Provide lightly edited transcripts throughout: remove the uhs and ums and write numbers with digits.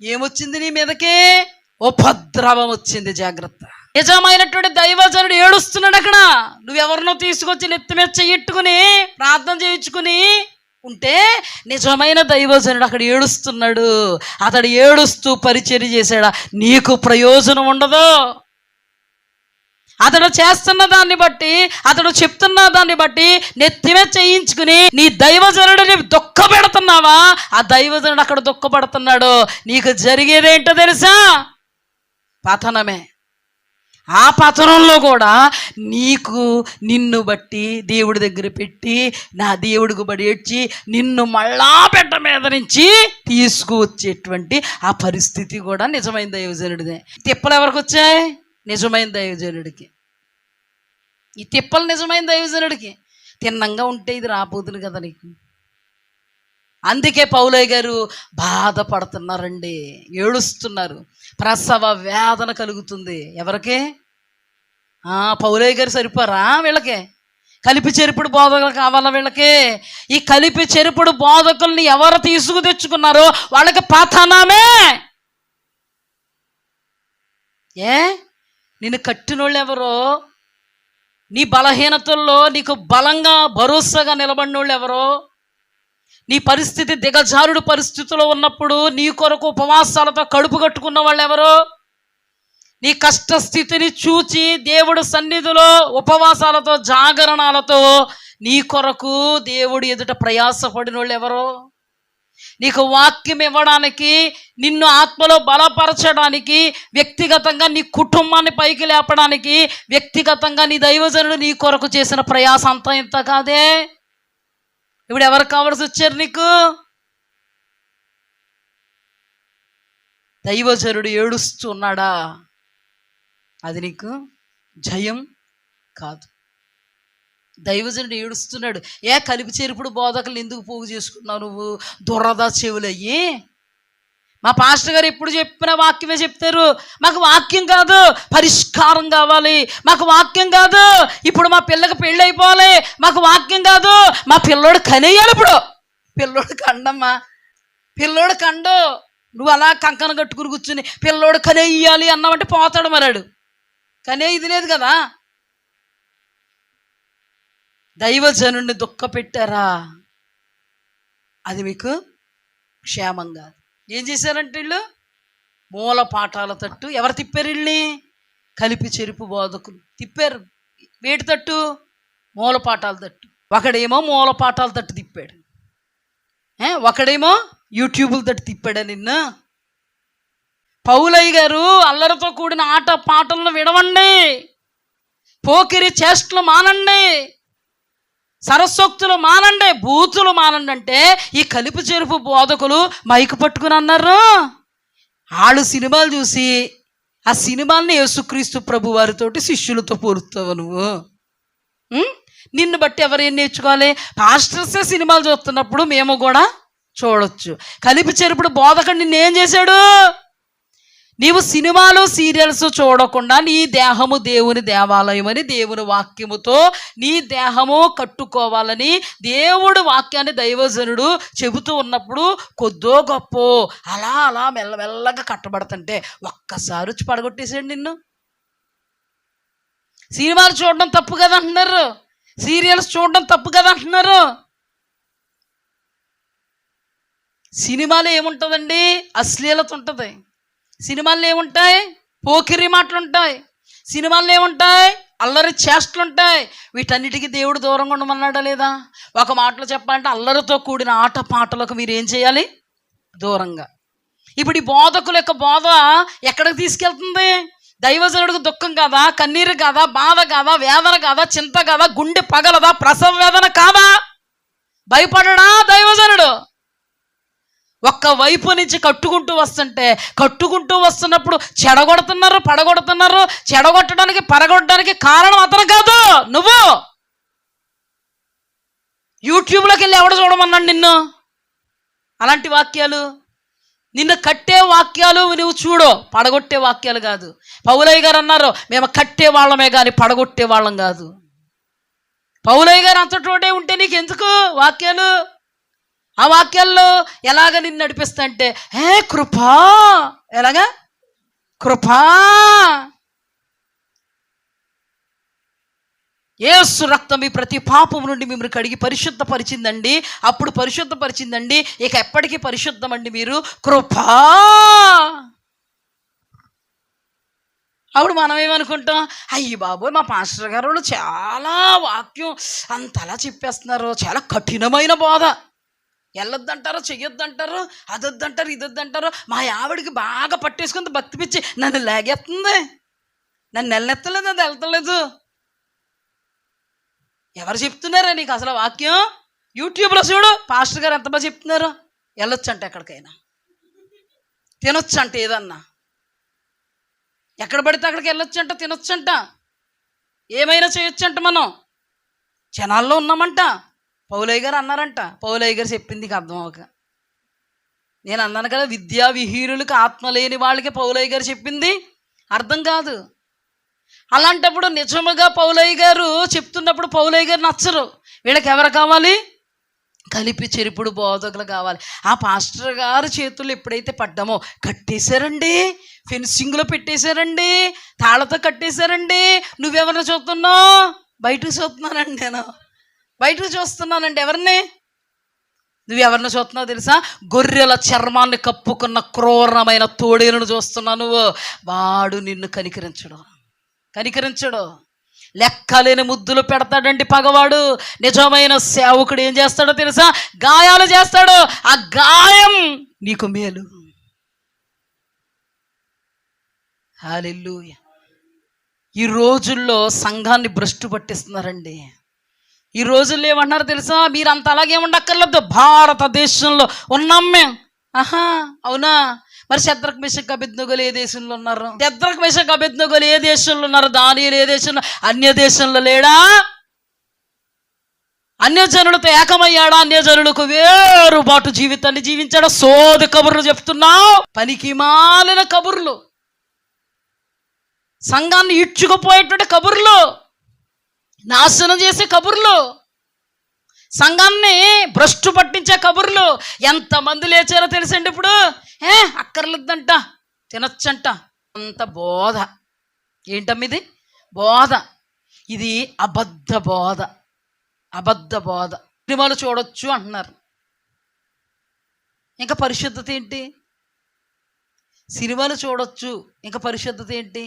ఏమొచ్చింది నీ మీదకి? ఉపద్రవం వచ్చింది, జాగ్రత్త. నిజమైనటువంటి దైవజనుడు ఏడుస్తున్నాడు అక్కడ. నువ్వెవరినో తీసుకొచ్చి నెత్తి మీద చెయ్యట్టుకుని ప్రార్థన చేయించుకుని ఉంటే నిజమైన దైవజనుడు అక్కడ ఏడుస్తున్నాడు. అతడు ఏడుస్తూ పరిచర్య చేశాడా, నీకు ప్రయోజనం ఉండదు. అతడు చేస్తున్న దాన్ని బట్టి, అతడు చెప్తున్న దాన్ని బట్టి నెత్తిమే చేయించుకుని నీ దైవజనుడిని దుఃఖపెడుతున్నావా? ఆ దైవజనుడు అక్కడ దుఃఖపడుతున్నాడు. నీకు జరిగేదేంటో తెలుసా? పతనమే. ఆ పతనంలో కూడా నిన్ను బట్టి దేవుడి దగ్గర పెట్టి, నా దేవుడికి బడి ఏడ్చి నిన్ను మళ్ళా పెట్ట మీద నుంచి తీసుకువచ్చేటువంటి ఆ పరిస్థితి కూడా నిజమైన దైవజనుడిదే. తిప్పలు ఎవరికి వచ్చాయి? నిజమైన దైవజనుడికి. ఈ తిప్పలు నిజమైన దైవజనుడికి. తిన్నంగా ఉంటే ఇది రాబోతుంది కదా నీకు. అందుకే పౌలయ్య గారు బాధపడుతున్నారండి, ఏడుస్తున్నారు. ప్రసవ వేదన కలుగుతుంది. ఎవరికి? పౌలయ్య గారు సరిపోరా వీళ్ళకి? కలిపి చెరుపుడు బోధకులు కావాలా వీళ్ళకి? ఈ కలిపి చెరుపుడు బోధకుల్ని ఎవరు తీసుకు తెచ్చుకున్నారో వాళ్ళకి పతనమే. నిన్ను కట్టినోళ్ళు ఎవరో, నీ బలహీనతల్లో నీకు బలంగా భరోసాగా నిలబడినోళ్ళు ఎవరో, నీ పరిస్థితి దిగజారుడు పరిస్థితిలో ఉన్నప్పుడు నీ కొరకు ఉపవాసాలతో కడుపు కట్టుకున్న వాళ్ళు ఎవరో, నీ కష్టస్థితిని చూచి దేవుడు సన్నిధిలో ఉపవాసాలతో జాగరణాలతో నీ కొరకు దేవుడు ఎదుట ప్రయాసపడిన వాళ్ళు ఎవరో, నీకు వాక్యం ఇవ్వడానికి, నిన్ను ఆత్మలో బలపరచడానికి, వ్యక్తిగతంగా నీ కుటుంబాన్ని పైకి లేపడానికి, వ్యక్తిగతంగా నీ దైవజనుడు నీ కొరకు చేసిన ప్రయాస అంతా ఇంత కాదే. ఇప్పుడు ఎవరు కావాల్సి వచ్చారు నీకు? దైవజనుడు ఏడుస్తున్నాడా? అది నీకు జయం కాదు. దైవజనుడు ఏడుస్తున్నాడు. కలిపి చెరుపుడు బోధకులు ఎందుకు పోగు చేసుకున్నావు నువ్వు? దురద చెవులయ్యి. మా పాస్టర్ గారు ఎప్పుడు చెప్పిన వాక్యమే చెప్తారు. మాకు వాక్యం కాదు, పరిష్కారం కావాలి. మాకు వాక్యం కాదు, ఇప్పుడు మా పిల్లకి పెళ్ళి అయిపోవాలి. మాకు వాక్యం కాదు, మా పిల్లోడు కనేయాలి. ఇప్పుడు పిల్లోడు కండమ్మా, పిల్లోడు కండు. నువ్వు అలా కంకణ కట్టుకుని కూర్చుని పిల్లోడు కనేయాలి అన్నావంటే పోతాడు మరాడు. కనే ఇది లేదు కదా. దైవజనుడిని దుఃఖపెట్టారా? అది మీకు క్షేమం కాదు. ఏం చేశారంటే వీళ్ళు మూల పాఠాల తట్టు ఎవరు తిప్పారు? వీళ్ళని కలిపి చెరుపు బోధకులు తిప్పారు. వేటి తట్టు? మూల పాఠాల తట్టు. ఒకడేమో మూల పాఠాల తట్టు తిప్పాడు, ఒకడేమో యూట్యూబుల తట్టు తిప్పాడా నిన్ను? పౌలయ్య గారు అల్లరితో కూడిన ఆట పాటలను విడవండి, పోకిరి చేష్టలు మానండి, సరస్సోక్తులు మానండి, బూతులు మానండి అంటే ఈ కలిపి చెరుపు బోధకులు మైకు పట్టుకుని అన్నారు. వాళ్ళు సినిమాలు చూసి ఆ సినిమాల్ని యేసుక్రీస్తు ప్రభు వారితోటి శిష్యులతో పోలుస్తావు నువ్వు. నిన్ను బట్టి ఎవరేం నేర్చుకోవాలి? పాస్టర్సే సినిమాలు చూస్తున్నప్పుడు మేము కూడా చూడొచ్చు. కలిపి చెరుపుడు బోధకుడు నిన్నేం చేశాడు? నీవు సినిమాలు సీరియల్స్ చూడకుండా నీ దేహము దేవుని దేవాలయం అని దేవుని వాక్యముతో నీ దేహము కట్టుకోవాలని దేవుడు వాక్యాన్ని దైవజనుడు చెబుతూ ఉన్నప్పుడు కొద్దో గొప్ప అలా అలా మెల్లమెల్లగా కట్టబడుతుంటే ఒక్కసారి వచ్చి పడగొట్టేసాడు నిన్ను. సినిమాలు చూడడం తప్పు కదా అంటున్నారు, సీరియల్స్ చూడడం తప్పు కదా అంటున్నారు. సినిమాలో ఏముంటుందండి? అశ్లీలత ఉంటుంది. సినిమాల్లో ఏముంటాయి? పోకిరి మాటలు ఉంటాయి. సినిమాల్లో ఏముంటాయి? అల్లరి చేష్టలు ఉంటాయి. వీటన్నిటికీ దేవుడు దూరంగా ఉండమన్నాడా లేదా? ఒక మాటలో చెప్పాలంటే అల్లరితో కూడిన ఆట పాటలకు మీరు ఏం చేయాలి? దూరంగా. ఇప్పుడు ఈ బోధకుల యొక్క బోధ ఎక్కడికి తీసుకెళ్తుంది? దైవజనుడికి దుఃఖం కాదా? కన్నీరు కాదా? బాధ కాదా? వేదన కాదా? చింత కాదా? గుండె పగలదా? ప్రసవ వేదన కాదా? భయపడడా దైవజనుడు? ఒక్క వైపు నుంచి కట్టుకుంటూ వస్తున్నప్పుడు పడగొడుతున్నారు. చెడగొట్టడానికి పడగొట్టడానికి కారణం అతను కాదు, నువ్వు. యూట్యూబ్లోకి వెళ్ళి ఎవడు చూడమన్నాడు నిన్ను? అలాంటి వాక్యాలు, నిన్ను కట్టే వాక్యాలు నువ్వు చూడు, పడగొట్టే వాక్యాలు కాదు. పౌలయ్య గారు అన్నారు, మేము కట్టే వాళ్ళమే కానీ పడగొట్టే వాళ్ళం కాదు. పౌలయ్య గారు అంతటోటే ఉంటే నీకు ఎందుకు వాక్యాలు? ఆ వాక్యాల్లో ఎలాగ నిన్ను నడిపిస్తా అంటే కృపా, ఎలాగా కృపా, యేసు రక్తం మీ ప్రతి పాపం నుండి మిమ్మల్ని కడిగి పరిశుద్ధపరిచిందండి. అప్పుడు పరిశుద్ధపరిచిందండి, ఇక ఎప్పటికీ పరిశుద్ధమండి మీరు, కృపా. అప్పుడు మనం ఏమనుకుంటాం, అయ్యి బాబోయ్ మా పాస్టర్ గారు వాళ్ళు చాలా వాక్యం అంతలా చెప్పేస్తున్నారు, చాలా కఠినమైన బోధ, వెళ్ళొద్దంటారు, చెయ్యొద్దంటారు, అదొద్దంటారు, ఇదొద్దంటారు. మా ఆవిడికి బాగా పట్టేసుకుంది భక్తి పిచ్చి, నన్ను లాగేస్తుంది, నన్ను నెలనెత్తలేదు, అది వెళ్తలేదు. ఎవరు చెప్తున్నారా నీకు అసలు వాక్యం? యూట్యూబ్లో చూడు, పాస్టర్ గారు ఎంత బాగా చెప్తున్నారు. వెళ్ళొచ్చంట ఎక్కడికైనా, తినొచ్చంట, ఏదన్నా ఎక్కడ పడితే అక్కడికి వెళ్ళొచ్చంట, తినొచ్చంట, ఏమైనా చేయొచ్చంట. మనం జనాల్లో ఉన్నామంట. పౌలయ్య గారు అన్నారంట, పౌలయ్య గారు చెప్పింది అర్థం అవ్వక నేను అన్నాను కదా, విద్యా విహీనులకు ఆత్మ లేని వాళ్ళకి పౌలయ్య గారు చెప్పింది అర్థం కాదు. అలాంటప్పుడు నిజముగా పౌలయ్య గారు చెప్తున్నప్పుడు పౌలయ్య గారు నచ్చరు. వీళ్ళకి ఎవరు కావాలి? కలిపి చెరుపుడు బోధకులు కావాలి. ఆ పాస్టర్ గారు చేతులు ఎప్పుడైతే పడ్డామో కట్టేశారండి, ఫెన్సింగ్లో పెట్టేశారండి, తాళ్ళతో కట్టేశారండి. నువ్వెవరిని చూస్తున్నావు? బయటకు చూస్తున్నానండి, నేను బయటకు చూస్తున్నానండి. ఎవరిని? నువ్వెవరిని చూస్తున్నావు తెలుసా? గొర్రెల చర్మాన్ని కప్పుకున్న క్రూరమైన తోడేలను చూస్తున్నావు నువ్వు. వాడు నిన్ను కనికరించడు. లెక్కలేని ముద్దులు పెడతాడండి పగవాడు. నిజమైన సేవకుడు ఏం చేస్తాడో తెలుసా? గాయాలు చేస్తాడు. ఆ గాయం నీకు మేలు. హల్లెలూయా. ఈ రోజుల్లో సంఘాన్ని భ్రష్టు పట్టిస్తున్నారండి. ఈ రోజుల్లో ఏమన్నారు తెలుసా? మీరంతా అలాగే ఉండక్కర్లేదు, భారతదేశంలో ఉన్నాం మేము. అవునా? మరి శద్రక్ మెషక్ అబేద్నెగోలు ఏ దేశంలో ఉన్నారు? శద్రక్ మెషక్ అబేద్నెగోలు ఏ దేశంలో ఉన్నారు? దానియేలు ఏ దేశంలో? అన్య దేశంలో లేడా? అన్యజనులతో ఏకమయ్యాడా? అన్యజనులకు వేరుబాటు జీవితాన్ని జీవించాడా? సోది కబుర్లు చెప్తున్నావు, పనికి మాలిన కబుర్లు, సంఘాన్ని ఇచ్చుకుపోయేటువంటి కబుర్లు, నాశనం చేసే కబుర్లు, సంఘాన్ని భ్రష్టు పట్టించే కబుర్లు. ఎంతమంది లేచారో తెలుసండి ఇప్పుడు. అక్కర్లేదంట, తినొచ్చంట, అంత బోధ. ఏంటమ్మిది? బోధ. ఇది అబద్ధ బోధ, అబద్ధ బోధ. సినిమాలు చూడొచ్చు అంటున్నారు. ఇంకా పరిశుద్ధత ఏంటి? సినిమాలు చూడొచ్చు, ఇంకా పరిశుద్ధత ఏంటి?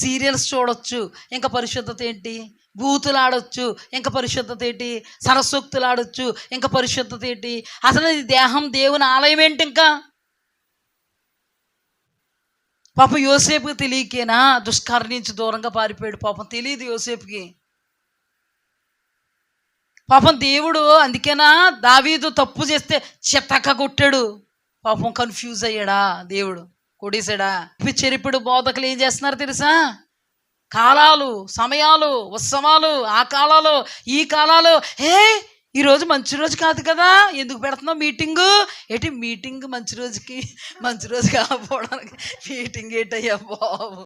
సీరియల్స్ చూడొచ్చు, ఇంకా పరిశుద్ధత ఏంటి? బూతులు ఆడొచ్చు, ఇంకా పరిశుద్ధత ఏంటి? సరస్సూక్తులు ఆడొచ్చు, ఇంకా పరిశుద్ధత ఏంటి? అసలు ఈ దేహం దేవుని ఆలయం ఏంటి? ఇంకా పాపం యోసేపుకి తెలియకేనా దుష్కార్యం నుంచి దూరంగా పారిపోయాడు. పాపం తెలియదు యోసేపుకి. పాపం దేవుడు అందుకేనా దావీదు తప్పు చేస్తే చెత్తక కొట్టాడు. పాపం కన్ఫ్యూజ్ అయ్యాడా దేవుడు, కొడేశాడా? చెరిపిడు బోధకులు ఏం చేస్తున్నారు తెలుసా? కాలాలు, సమయాలు, ఉత్సవాలు, ఆ కాలాలు, ఈ కాలాలు. ఈరోజు మంచి రోజు కాదు కదా, ఎందుకు పెడుతున్నావు మీటింగు? మీటింగ్ మంచి రోజు కాకపోవడానికి మీటింగ్ ఏంటయ్యా బాబు?